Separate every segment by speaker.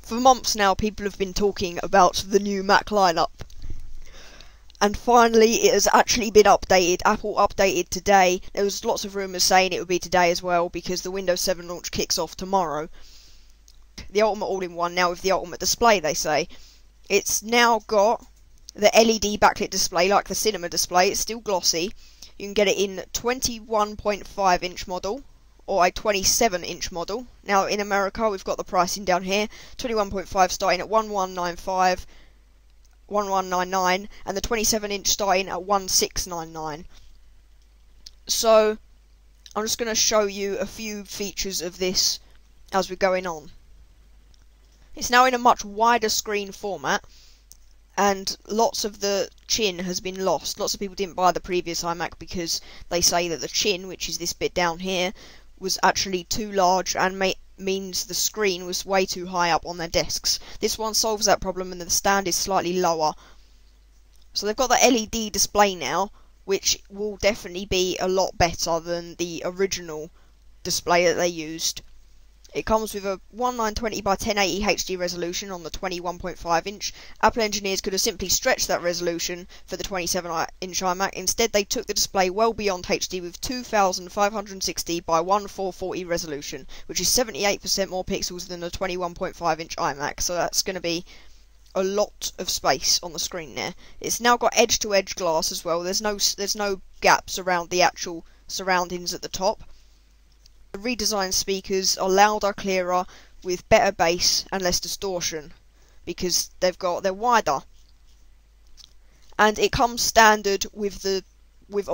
Speaker 1: For months now, people have been talking about the new Mac lineup. And finally, it has actually been updated. Apple updated today. There was lots of rumours saying it would be today as well, because the Windows 7 launch kicks off tomorrow. The Ultimate All-in-One now with the Ultimate Display, they say. It's now got the LED backlit display, like the Cinema display. It's still glossy. You can get it in 21.5 inch model, or a 27-inch model. Now in America, we've got the pricing down here. 21.5 starting at 1195, 1199, and the 27-inch starting at 1699. So I'm just going to show you a few features of this as we're going on. It's now in a much wider screen format, and lots of the chin has been lost. Lots of people didn't buy the previous iMac because they say that the chin, which is this bit down here, was actually too large and means the screen was way too high up on their desks. This one solves that problem, and the stand is slightly lower. So they've got the LED display now, which will definitely be a lot better than the original display that they used. It comes with a 1920 by 1080 HD resolution on the 21.5 inch. Apple engineers could have simply stretched that resolution for the 27-inch iMac. Instead, they took the display well beyond HD with 2560 by 1440 resolution, which is 78% more pixels than the 21.5 inch iMac. So that's going to be a lot of space on the screen there. It's now got edge-to-edge glass as well. There's no gaps around the actual surroundings at the top. The redesigned speakers are louder, clearer, with better bass and less distortion, because they're wider. And it comes standard with a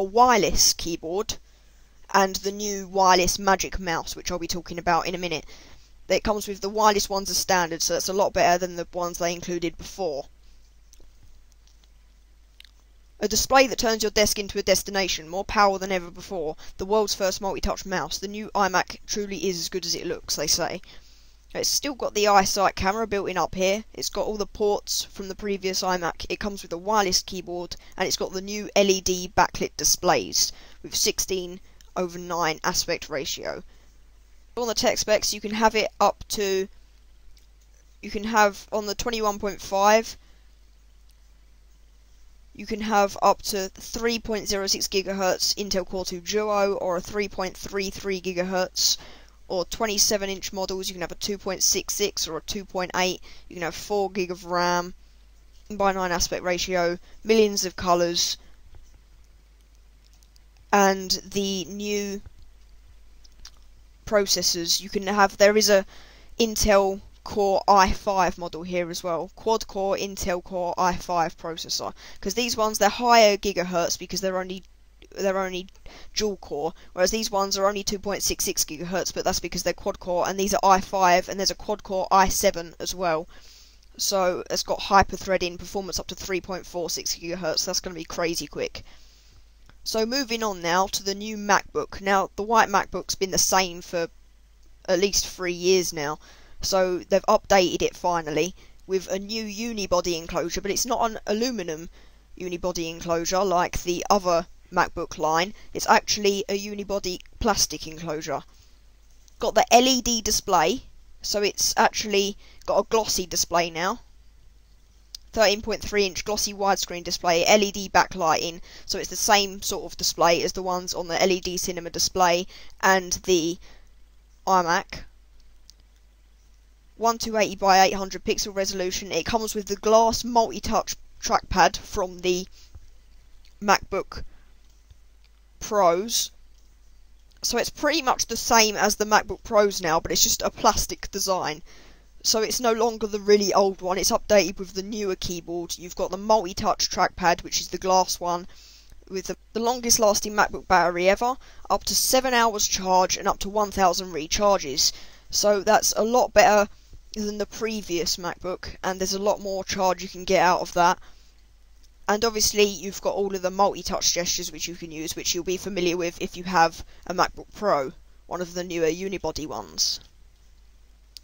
Speaker 1: wireless keyboard and the new wireless Magic Mouse, which I'll be talking about in a minute. It comes with the wireless ones as standard, so that's a lot better than the ones they included before. A display that turns your desk into a destination, more power than ever before. The world's first multi-touch mouse. The new iMac truly is as good as it looks, they say. It's still got the iSight camera built in up here. It's got all the ports from the previous iMac. It comes with a wireless keyboard, and it's got the new LED backlit displays with 16:9 aspect ratio. On the tech specs, you can have it up to... You can have, on the 21.5... You can have up to 3.06 GHz Intel Core 2 Duo, or a 3.33 GHz, or 27-inch models. You can have a 2.66 or a 2.8. You can have 4 GB of RAM, 9:9 aspect ratio, millions of colours, and the new processors. You can have. There is a Intel Core i5 model here as well, quad core Intel Core i5 processor, because these ones, they're higher gigahertz because they're only dual core, whereas these ones are only 2.66 gigahertz, but that's because they're quad core, and these are i5, and there's a quad core i7 as well, so it's got hyper threading performance up to 3.46 gigahertz. That's going to be crazy quick. So moving on now to the new MacBook. Now the white MacBook's been the same for at least 3 years now. So they've updated it finally with a new unibody enclosure, but it's not an aluminum unibody enclosure like the other MacBook line. It's actually a unibody plastic enclosure. Got the LED display, so it's actually got a glossy display now. 13.3 inch glossy widescreen display, LED backlighting, so it's the same sort of display as the ones on the LED Cinema display and the iMac. 1280 by 800 pixel resolution. It comes with the glass multi-touch trackpad from the MacBook Pros. So it's pretty much the same as the MacBook Pros now, but it's just a plastic design. So it's no longer the really old one. It's updated with the newer keyboard. You've got the multi-touch trackpad, which is the glass one, with the longest lasting MacBook battery ever, up to 7 hours charge and up to 1000 recharges. So that's a lot better than the previous MacBook, and there's a lot more charge you can get out of that. And obviously you've got all of the multi-touch gestures which you can use, which you'll be familiar with if you have a MacBook Pro, one of the newer unibody ones.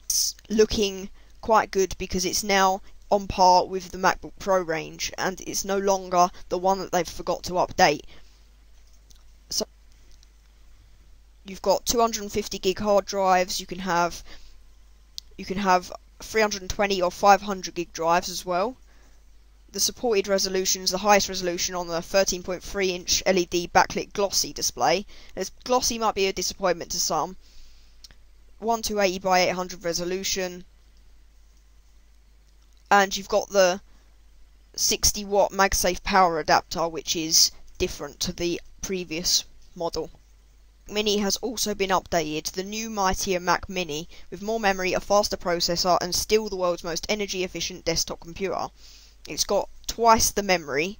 Speaker 1: It's looking quite good because it's now on par with the MacBook Pro range, and it's no longer the one that they've forgot to update. So you've got 250 gig hard drives. You can have 320 or 500 gig drives as well. The supported resolutions, the highest resolution on the 13.3 inch LED backlit glossy display. As glossy might be a disappointment to some. 1280 by 800 resolution. And you've got the 60 watt MagSafe power adapter, which is different to the previous model. Mini has also been updated, the new mightier Mac Mini, with more memory, a faster processor, and still the world's most energy efficient desktop computer. It's got twice the memory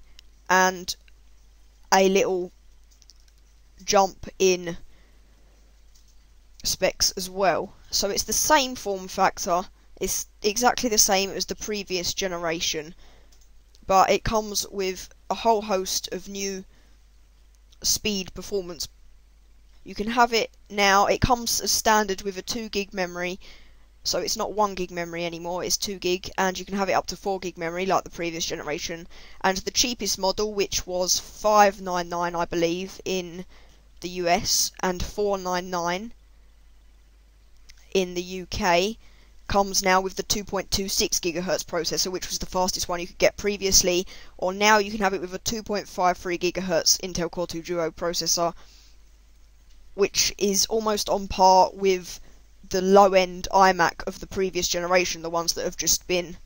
Speaker 1: and a little jump in specs as well. So it's the same form factor, it's exactly the same as the previous generation, but it comes with a whole host of new speed performance. You can have it now, it comes as standard with a 2 gig memory, so it's not 1 gig memory anymore, it's 2 gig, and you can have it up to 4 gig memory like the previous generation. And the cheapest model, which was $599 I believe in the US and $499 in the UK, comes now with the 2.26 GHz processor, which was the fastest one you could get previously, or now you can have it with a 2.53 GHz Intel Core 2 Duo processor, which is almost on par with the low-end iMac of the previous generation, the ones that have just been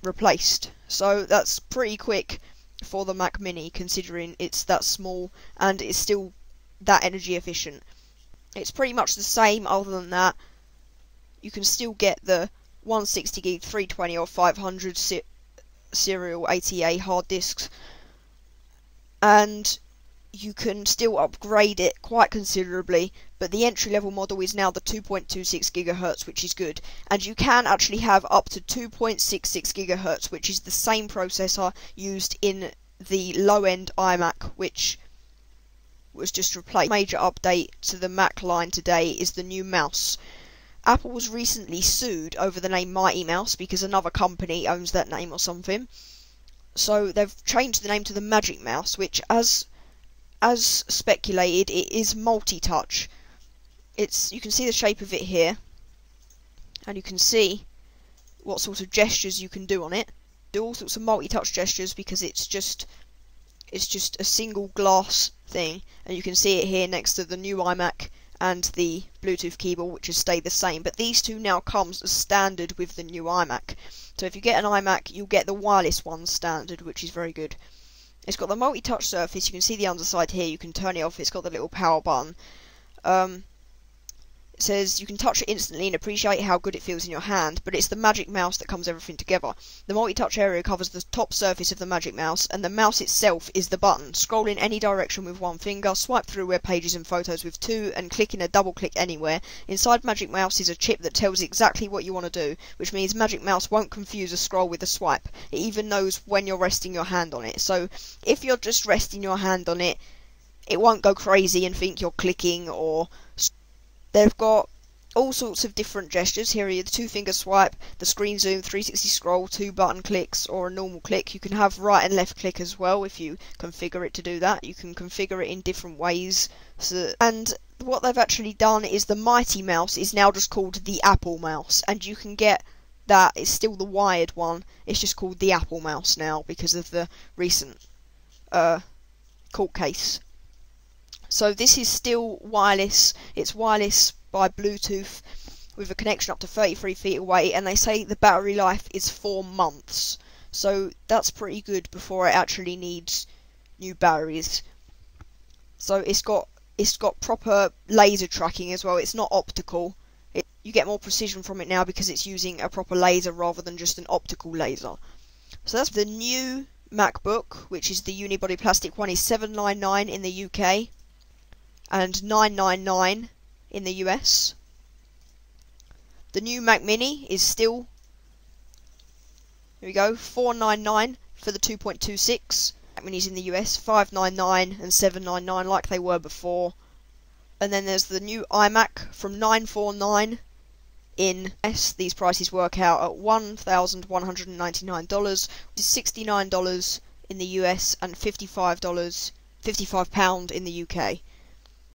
Speaker 1: replaced. So that's pretty quick for the Mac Mini, considering it's that small and it's still that energy efficient. It's pretty much the same, other than that you can still get the 160 gig, 320 or 500 serial ATA hard disks, and you can still upgrade it quite considerably, but the entry-level model is now the 2.26 GHz, which is good, and you can actually have up to 2.66 GHz, which is the same processor used in the low-end iMac, which was just replaced. Major update to the Mac line today is the new mouse. Apple was recently sued over the name Mighty Mouse because another company owns that name or something, so they've changed the name to the Magic Mouse, which, as speculated, it is multi-touch. You can see the shape of it here, and you can see what sort of gestures you can do on it. Do all sorts of multi-touch gestures because it's just a single glass thing, and you can see it here next to the new iMac and the Bluetooth keyboard, which has stayed the same. But these two now comes as standard with the new iMac. So if you get an iMac, you'll get the wireless one standard, which is very good. It's got the multi-touch surface, you can see the underside here, you can turn it off, it's got the little power button. It says you can touch it instantly and appreciate how good it feels in your hand, but it's the Magic Mouse that comes everything together. The multi-touch area covers the top surface of the Magic Mouse, and the mouse itself is the button. Scroll in any direction with one finger, swipe through web pages and photos with two, and click in a double click anywhere. Inside Magic Mouse is a chip that tells exactly what you want to do, which means Magic Mouse won't confuse a scroll with a swipe. It even knows when you're resting your hand on it, so if you're just resting your hand on it, it won't go crazy and think you're clicking. Or they've got all sorts of different gestures. Here are the 2-finger swipe, the screen zoom, 360 scroll, 2 button clicks, or a normal click. You can have right and left click as well if you configure it to do that. You can configure it in different ways. And what they've actually done is the Mighty Mouse is now just called the Apple Mouse, and you can get that. It's still the wired one, it's just called the Apple Mouse now because of the recent court case. So this is still wireless. It's wireless by Bluetooth with a connection up to 33 feet away, and they say the battery life is 4 months. So that's pretty good before it actually needs new batteries. So it's got proper laser tracking as well. It's not optical. You get more precision from it now because it's using a proper laser rather than just an optical laser. So that's the new MacBook, which is the unibody plastic one, is $799 in the UK and $999 in the US. The new Mac Mini is still, here we go, $499 for the 2.26. Mac Minis in the US, $599 and $799 like they were before. And then there's the new iMac from $949 in US. These prices work out at $1,199, which is $69 in the US and £55 in the UK.